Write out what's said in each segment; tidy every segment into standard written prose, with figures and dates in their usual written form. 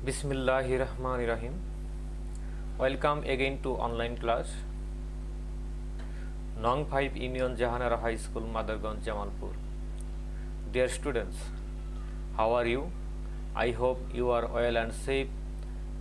Bismillahirrahmanirrahim. Welcome again to online class. Nong 5 Union Jahanara High School, Madarganj, Jamalpur. Dear students, how are you? I hope you are well and safe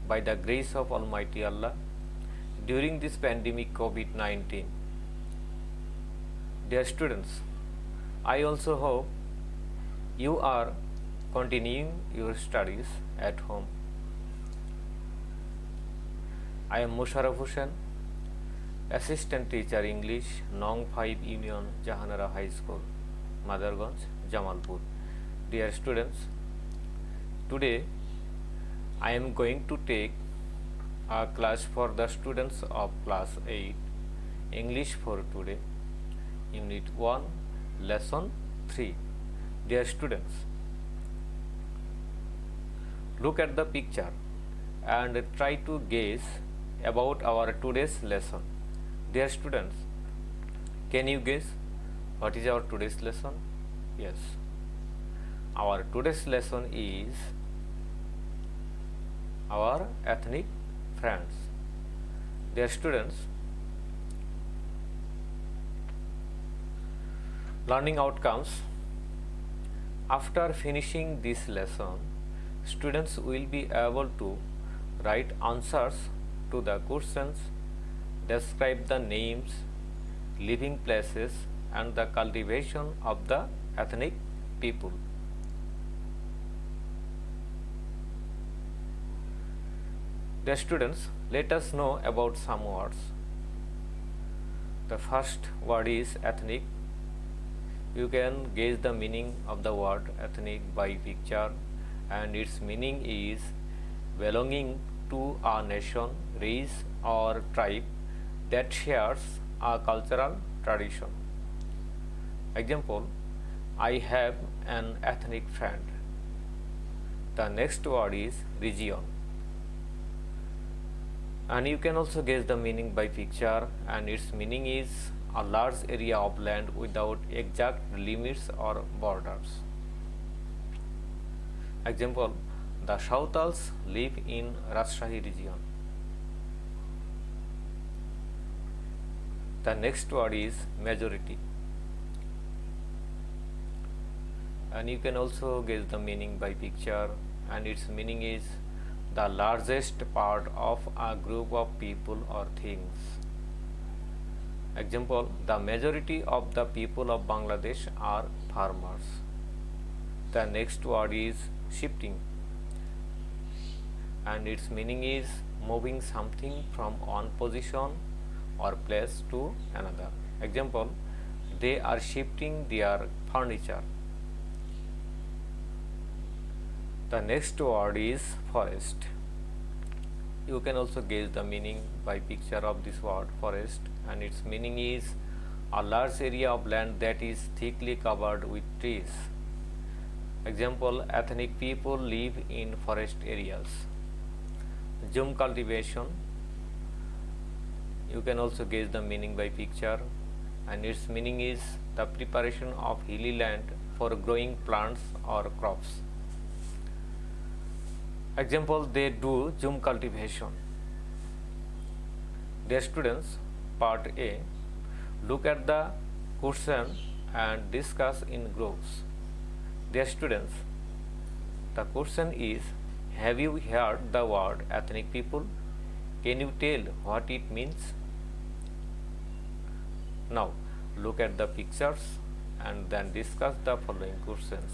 by the grace of Almighty Allah during this pandemic COVID-19. Dear students, I also hope you are continuing your studies at home. I am Musharraf Hussain, Assistant Teacher English, Nong 5 Union Jahanara High School, Madarganj, Jamalpur. Dear students, today I am going to take a class for the students of class 8, English for today, Unit 1, Lesson 3. Dear students, look at the picture and try to guess about our today's lesson. Dear students, can you guess what is our today's lesson? Yes, our today's lesson is our ethnic friends. Dear students, learning outcomes. After finishing this lesson, students will be able to write answers to the questions, describe the names, living places, and the cultivation of the ethnic people. Dear students, let us know about some words. The first word is ethnic. You can guess the meaning of the word ethnic by picture, and its meaning is belonging to a nation, race, or tribe that shares a cultural tradition. Example, I have an ethnic friend. The next word is region, and you can also guess the meaning by picture, and its meaning is a large area of land without exact limits or borders. Example, the Sautals live in Rajshahi region. The next word is majority, and you can also guess the meaning by picture, and its meaning is the largest part of a group of people or things. Example, the majority of the people of Bangladesh are farmers. The next word is shifting, and its meaning is moving something from one position or place to another. Example, they are shifting their furniture. The next word is forest. You can also guess the meaning by picture of this word forest, and its meaning is a large area of land that is thickly covered with trees. Example, ethnic people live in forest areas. Jhum cultivation. You can also guess the meaning by picture, and its meaning is the preparation of hilly land for growing plants or crops. Example, they do jhum cultivation. Dear students, part A, look at the question and discuss in groups. Dear students, the question is, have you heard the word ethnic people? Can you tell what it means? Now, look at the pictures and then discuss the following questions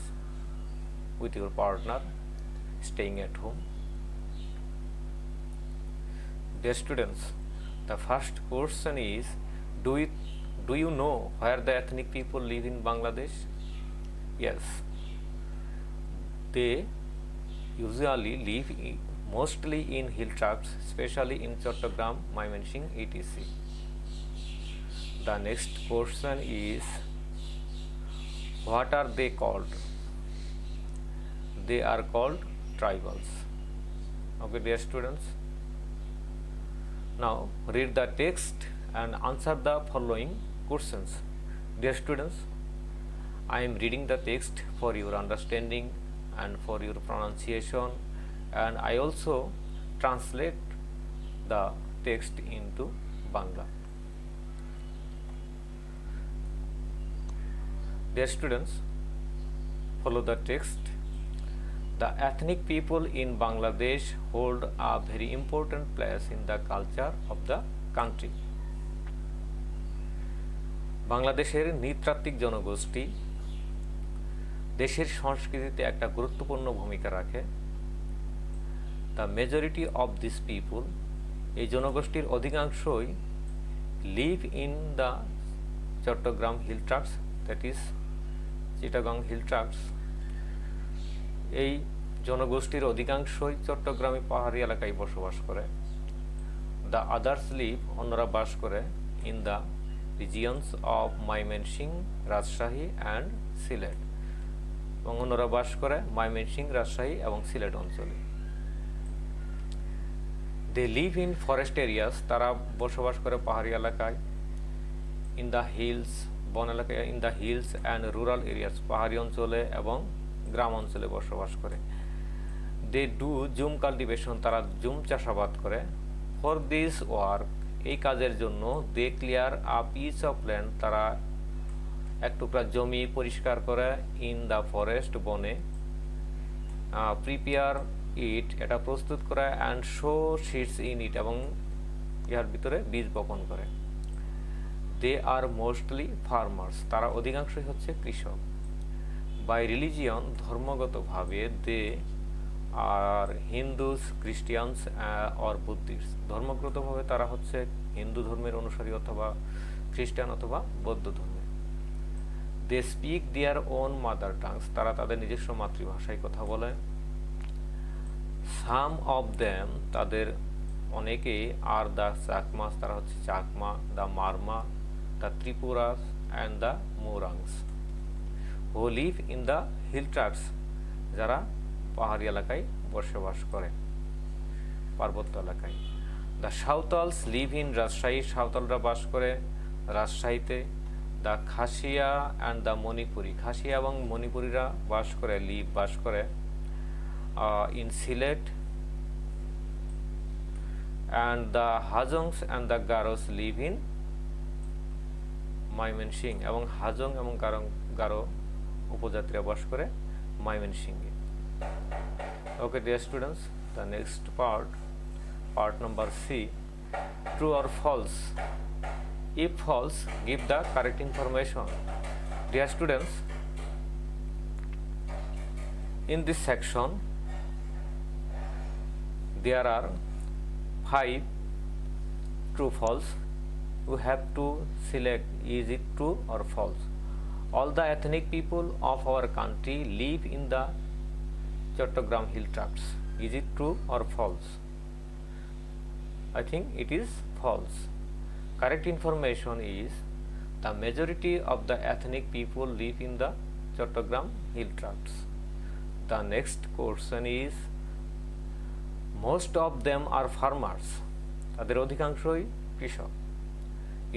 with your partner staying at home. Dear students, the first question is, do you know where the ethnic people live in Bangladesh? Yes, they usually live mostly in hill tracts, especially in Chattogram, Mymensingh, etc. The next question is, what are they called? They are called tribals. Okay, dear students. Now read the text and answer the following questions. Dear students, I am reading the text for your understanding and for your pronunciation and I also translate the text into Bangla. Dear students, follow the text. The ethnic people in Bangladesh hold a very important place in the culture of the country. বাংলাদেশের নৃতাত্ত্বিক জনগোষ্ঠী দেশের সংস্কৃতিতে একটা গুরুত্বপূর্ণ ভূমিকা রাখে। The majority of this people, এই জনগোষ্ঠীর অধিকাংশই live in the Chattogram hill tracts, that is Chittagong hill tracts. এই জনগোষ্ঠীর অধিকাংশই চট্টগ্রামী পাহাড়ি এলাকায় বসবাস করে। দ্য আদার্স লিভ, অন্যরা বাস করে in the regions of Mymensingh, Rajshahi and Sylhet, এবং অন্যরা বাস করে ময়মনসিংহ, রাজশাহী এবং সিলেট অঞ্চলে। They live in forest areas, তারা বসবাস করে পাহাড়ি এলাকায়। ইন দ্য হিলস, বন এলাকায়। In the hills and rural areas, পাহাড়ি অঞ্চলে এবং গ্রাম অঞ্চলে বসবাস করে। দে ডু জুম কাল্টিভেশন, তারা জুম চাষাবাদ করে। ফর দিস ওয়ার্ক, এই কাজের জন্য they clear a piece of land, তারা এক টুকরা জমি পরিষ্কার করে। ইন দ্য ফরেস্ট, বনে। প্রিপেয়ার ইট, এটা প্রস্তুত করে। And sow seeds in it, এবং ইহার ভিতরে বীজ বপন করে। দে আর মোস্টলি ফার্মার্স, তারা অধিকাংশই হচ্ছে কৃষক। বাই রিলিজিয়ন, ধর্মগতভাবে they are Hindus, Christians or Buddhist, ধর্মগতভাবে তারা হচ্ছে হিন্দু ধর্মের অনুসারী অথবা খ্রিস্টান অথবা বৌদ্ধ ধর্মের। They speak their own mother tongues, তারা তাদের নিজস্ব মাতৃভাষায় কথা বলে। সাম অফ দেম, তাদের অনেকে আর দ্য চাকমাস, তারা হচ্ছে Chakma. The Marma, the Tripuras and the Murangs. Who live in the hill tracts, যারা পাহাড়ি এলাকায় বসবাস করে, পার্বত্য এলাকায়। The Santals live in Rajshahi, সাঁওতালরা বাস করে রাজশাহীতে। The Khasia and the Manipuri, Khasia এবং মণিপুরীরা বাস করে, বাস করে in Sylhet. And the Hajongs and the Garos live in Mymensingh, এবং হাজং এবং গারো উপজাতিরা বাস করে ময়মনসিংহে। Okay, dear students, the next part number C, true or false. If false, give the correct information. Dear students, in this section there are 5 true false. You have to select is it true or false. All the ethnic people of our country live in the Chattogram hill tracts. Is it true or false? I think it is false. Correct information is the majority of the ethnic people live in the Chattogram hill tracts. The next question is most of them are farmers. তাদের অধিকাংশই কৃষক।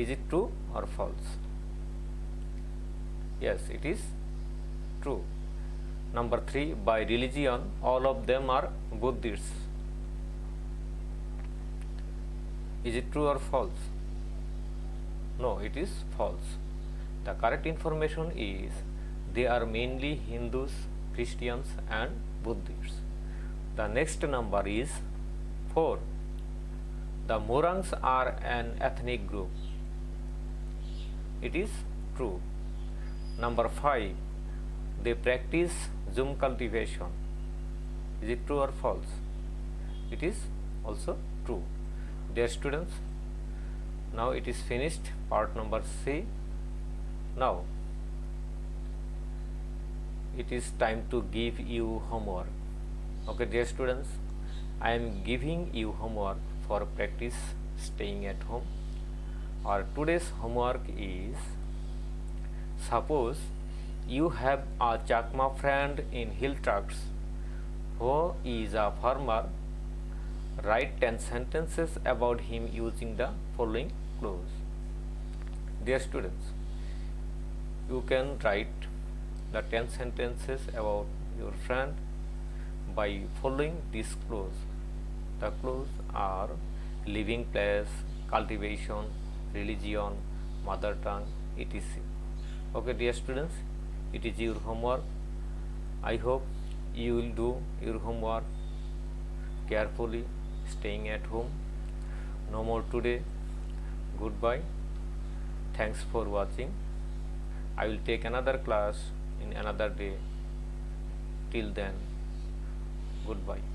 Is it true or false? Yes, it is true. Number 3, by religion, all of them are Buddhists. Is it true or false? No, it is false. The correct information is they are mainly Hindus, Christians and Buddhists. The next number is 4. The Morangs are an ethnic group. It is true. Number 5. They practice Zoom cultivation. Is it true or false? It is also true. Dear students, now it is finished part number C. Now it is time to give you homework. Okay, dear students, I am giving you homework for practice staying at home. Our today's homework is, suppose you have a Chakma friend in hill tracts who is a farmer. Write 10 sentences about him using the following clues. Dear students, you can write the 10 sentences about your friend by following these clues. The clues are living place, cultivation, religion, mother tongue, etc. Okay, dear students, it is your homework. I hope you will do your homework carefully, staying at home. No more today. Goodbye. Thanks for watching. I will take another class in another day. Till then, goodbye.